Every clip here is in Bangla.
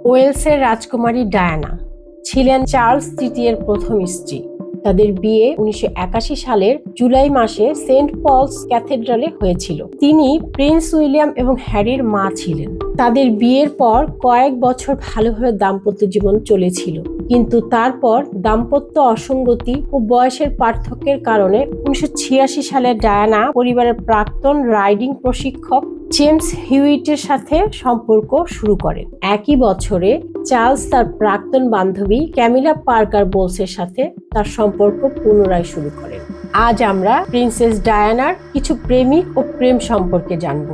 ওয়েলসের রাজকুমারী ডায়ানা ছিলেন চার্লস তৃতীয়ের প্রথম স্ত্রী। তাদের বিয়ে 1981 সালের জুলাই মাসে সেন্ট পলস ক্যাথেড্রালে হয়েছিল। তিনি প্রিন্স উইলিয়াম এবং হ্যারির মা ছিলেন। তাদের বিয়ের পর কয়েক বছর ভালোভাবে দাম্পত্য জীবন চলেছিল, কিন্তু তারপর দাম্পত্য অসঙ্গতি ও বয়সের পার্থক্যের কারণে 1986 সালে ডায়ানা পরিবারের প্রাক্তন রাইডিং প্রশিক্ষক জেমস হিউইটের সাথে সম্পর্ক শুরু করেন। একই বছরে চার্লস তার প্রাক্তন বান্ধবী ক্যামিলা পার্কার বোলসের সাথে তার সম্পর্ক পুনরায় শুরু করেন। আজ আমরা প্রিন্সেস ডায়ানার কিছু প্রেমিক ও প্রেম সম্পর্কে জানব।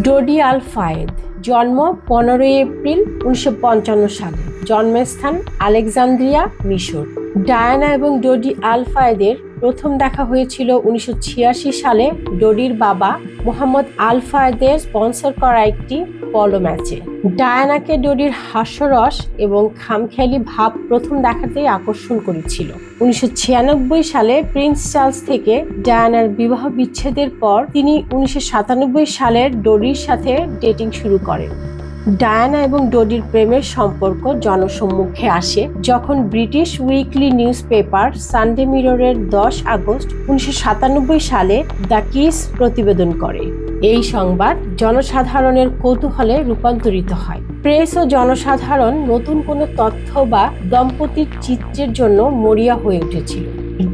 ডোডি আল ফায়েদ জন্ম 15 এপ্রিল 1955 সালে, জন্মস্থান আলেকজান্দ্রিয়া, মিশর। ডায়ানা এবং ডোডি আল ফায়েদের প্রথম দেখা হয়েছিল 1986 সালে ডোডির বাবা মোহাম্মদ আল ফায়েদের স্পন্সর করা একটি পলো ম্যাচে। ডায়ানাকে ডোডির হাস্যরস এবং খামখেয়ালি ভাব প্রথম দেখাতেই আকর্ষণ করেছিল। 1996 সালে প্রিন্স চার্লস থেকে ডায়ানার বিবাহ বিচ্ছেদের পর তিনি 1997 সালের ডোডির সাথে ডেটিং শুরু করেন। ডায়ানা এবং ডোডির প্রেমের সম্পর্ক জনসম্মুখে আসে যখন British weekly newspaper Sunday মিররের 10 আগস্ট 1997 সালে দ্য কিস প্রতিবেদন করে। এই সংবাদ জনসাধারণের কৌতূহলে রূপান্তরিত হয়। প্রেস ও জনসাধারণ নতুন কোনো তথ্য বা দম্পতির চিত্রের জন্য মরিয়া হয়ে উঠেছিল।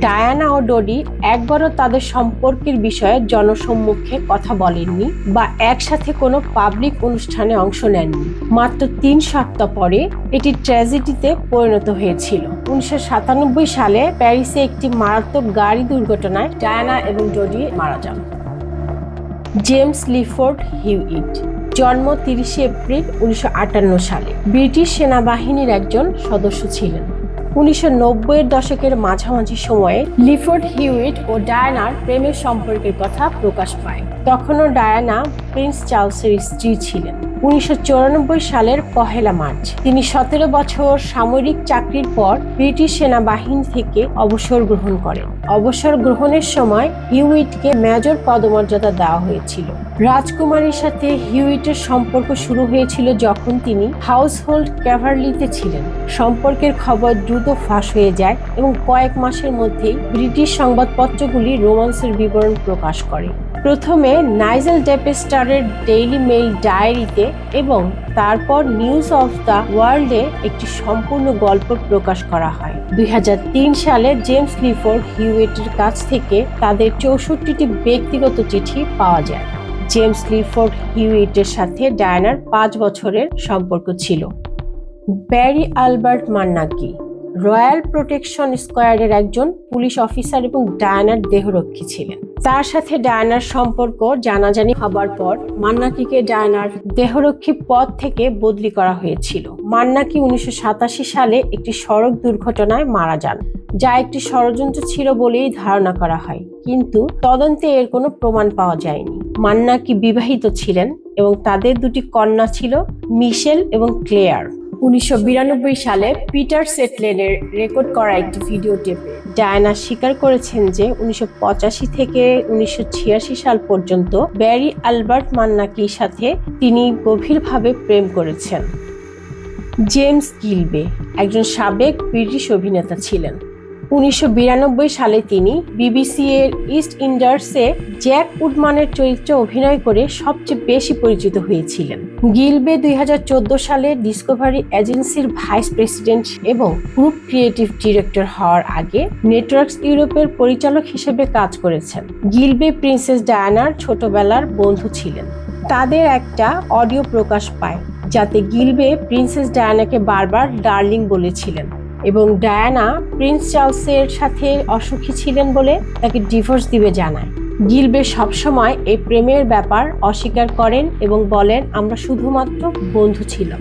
ডায়ানা ও ডোডি একবারও তাদের সম্পর্কের বিষয়ে জনসম্মুখে কথা বলেননি বা একসাথে কোনো পাবলিক অনুষ্ঠানে অংশ নেননি। মাত্র 3 সপ্তাহ পরে এটি ট্র্যাজেডিতে পরিণত হয়েছিল। 1997 সালে প্যারিসে একটি মারাত্মক গাড়ি দুর্ঘটনায় ডায়ানা এবং ডোডি মারা যান। জেমস লিফোর্ড হিউইট জন্ম 30 এপ্রিল 1958 সালে, ব্রিটিশ সেনাবাহিনীর একজন সদস্য ছিলেন। 1990-এর দশকের মাঝামাঝি সময়ে লিফোর্ড হিউইট ও ডায়ানার প্রেমের সম্পর্কের কথা প্রকাশ পায়। তখনও ডায়ানা প্রিন্স চার্লসের স্ত্রী ছিলেন। 1994 সালের 1 মার্চ তিনি 17 বছর সামরিক চাকরির পর ব্রিটিশ সেনাবাহিনী থেকে অবসর গ্রহণ করেন। অবসর গ্রহণের সময় হিউইটকে মেজর পদমর্যাদা দেওয়া হয়েছিল। রাজকুমারীর সাথে হিউইটের সম্পর্ক শুরু হয়েছিল যখন তিনি হাউসহোল্ড ক্যাভারলিতে ছিলেন। সম্পর্কের খবর দ্রুত ফাঁস হয়ে যায় এবং কয়েক মাসের মধ্যেই ব্রিটিশ সংবাদপত্রগুলি রোমান্সের বিবরণ প্রকাশ করে। প্রথমে নাইজেল ডেপেস্টারের ডেইলি মেইল ডায়েরিতে এবং তারপর নিউজ অফ দ্য ওয়ার্ল্ডে একটি সম্পূর্ণ গল্প প্রকাশ করা হয়। 2003 সালে জেমস লিফোর্ড হিউইটের কাছ থেকে তাদের 64টি ব্যক্তিগত চিঠি পাওয়া যায়। জেমস লিফোর্ড হিউইটের সাথে ডায়ানার 5 বছরের সম্পর্ক ছিল। ব্যারি আলবার্ট মান্নাকি রয়্যাল প্রোটেকশন স্কোয়াডের একজন পুলিশ অফিসার এবং ডায়ানার দেহরক্ষী ছিলেন। তার সাথে ডায়ানার সম্পর্ক জানাজানি হবার পর মান্নাকিকে ডায়ানার দেহরক্ষী পদ থেকে বদলি করা হয়েছিল। মান্নাকি 1987 সালে একটি সড়ক দুর্ঘটনায় মারা যান, যা একটি ষড়যন্ত্র ছিল বলেই ধারণা করা হয়, কিন্তু তদন্তে এর কোনো প্রমাণ পাওয়া যায়নি। মান্নাকি বিবাহিত ছিলেন এবং তাদের 2টি কন্যা ছিল, মিশেল এবং ক্লেয়ার। 1992 সালে পিটার সেটলেনের রেকর্ড করা একটি ভিডিও টেপে ডায়ানা স্বীকার করেছেন যে 1985 থেকে 1986 সাল পর্যন্ত ব্যারি আলবার্ট মান্নাকির সাথে তিনি গভীরভাবে প্রেম করেছেন। জেমস গিলবে একজন সাবেক ব্রিটিশ অভিনেতা ছিলেন। 1992 সালে তিনি বিবিসি এর ইস্ট ইন্ডার্সে জ্যাক উডমানের চরিত্রে অভিনয় করে সবচেয়ে বেশি পরিচিত হয়েছিলেন। গিলবে 2014 সালে ডিসকভারি এজেন্সির ভাইস প্রেসিডেন্ট এবং গ্রুপ ক্রিয়েটিভ ডিরেক্টর হওয়ার আগে নেটওয়ার্কস ইউরোপের পরিচালক হিসেবে কাজ করেছেন। গিলবে প্রিন্সেস ডায়ানার ছোটবেলার বন্ধু ছিলেন। তাদের একটা অডিও প্রকাশ পায় যাতে গিলবে প্রিন্সেস ডায়ানাকে বারবার ডার্লিং বলেছিলেন এবং ডায়ানা প্রিন্স চার্লসের সাথে অসুখী ছিলেন বলে তাকে ডিভোর্স দিবে জানায়। গিলবে সবসময় এই প্রেমের ব্যাপার অস্বীকার করেন এবং বলেন, আমরা শুধুমাত্র বন্ধু ছিলাম।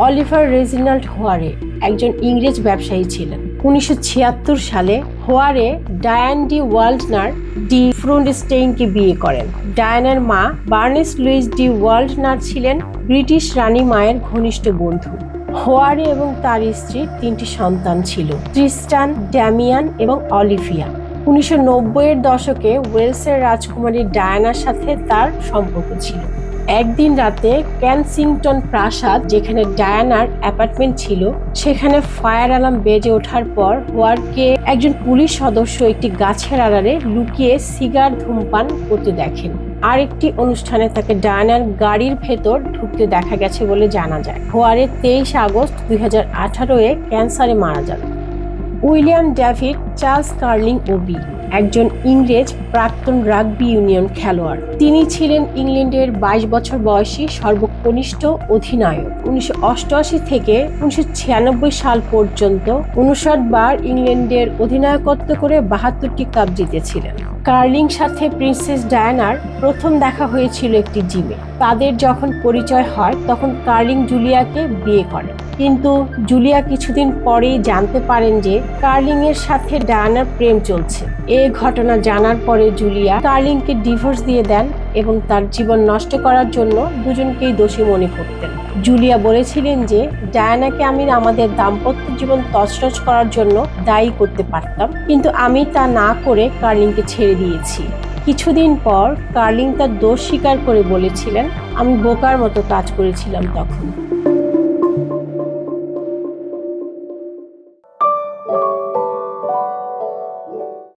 অলিভার রেজিনাল্ড হোয়ারে একজন ইংরেজ ব্যবসায়ী ছিলেন। 1976 সালে হোয়ারে ডায়ান ডি ওয়াল্ডনার ডি ফ্রুন্ডস্টেইনকে বিয়ে করেন। ডায়ানার মা বার্নেস লুইস ডি ওয়াল্ডনার ছিলেন ব্রিটিশ রানী মায়ের ঘনিষ্ঠ বন্ধু। হোয়ারে এবং তার স্ত্রীর 3টি সন্তান ছিল, ট্রিস্টান, ড্যামিয়ান এবং অলিভিয়া। 1990-এর দশকে ওয়েলসের রাজকুমারী ডায়ানার সাথে তার সম্পর্ক ছিল। একদিন রাতে কেনসিংটন প্রাসাদ, যেখানে ডায়ানার অ্যাপার্টমেন্ট ছিল, সেখানে ফায়ার অ্যালার্ম বেজে ওঠার পর হোয়ার্ডকে একজন পুলিশ সদস্য একটি গাছের আড়ালে লুকিয়ে সিগার ধূমপান করতে দেখেন। আরেকটি অনুষ্ঠানে তাকে ডায়ানার গাড়ির ভেতর ঢুকতে দেখা গেছে বলে জানা যায়। হোয়ারের 23 আগস্ট 2018-এ ক্যান্সারে মারা যান। William David Charles Carling OBE একজন ইংরেজ প্রাক্তন রাগবি ইউনিয়ন খেলোয়াড়। তিনি ছিলেন ইংল্যান্ডের 22 বছর বয়সী সর্বকনিষ্ঠ অধিনায়ক। 1988 থেকে 1996 সাল পর্যন্ত 59 বার ইংল্যান্ডের অধিনায়কত্ব করে 72টি কাপ জিতেছিলেন। কার্লিং সাথে প্রিন্সেস ডায়ানার প্রথম দেখা হয়েছিল একটি জিমে। তাদের যখন পরিচয় হয় তখন কার্লিং জুলিয়াকে বিয়ে করেন, কিন্তু জুলিয়া কিছুদিন পরেই জানতে পারেন যে কার্লিং এর সাথে ডায়ানার প্রেম চলছে। এই ঘটনা জানার পরে জুলিয়া কার্লিংকে ডিভোর্স দিয়ে দেন এবং তার জীবন নষ্ট করার জন্য দুজনকেই দোষী মনে করতেন। জুলিয়া বলেছিলেন যে ডায়ানাকে আমি আমাদের দাম্পত্য জীবন তছনছ করার জন্য দায়ী করতে পারতাম, কিন্তু আমি তা না করে কার্লিংকে ছেড়ে দিয়েছি। কিছুদিন পর কার্লিং তার দোষ স্বীকার করে বলেছিলেন, আমি বোকার মতো কাজ করেছিলাম তখন।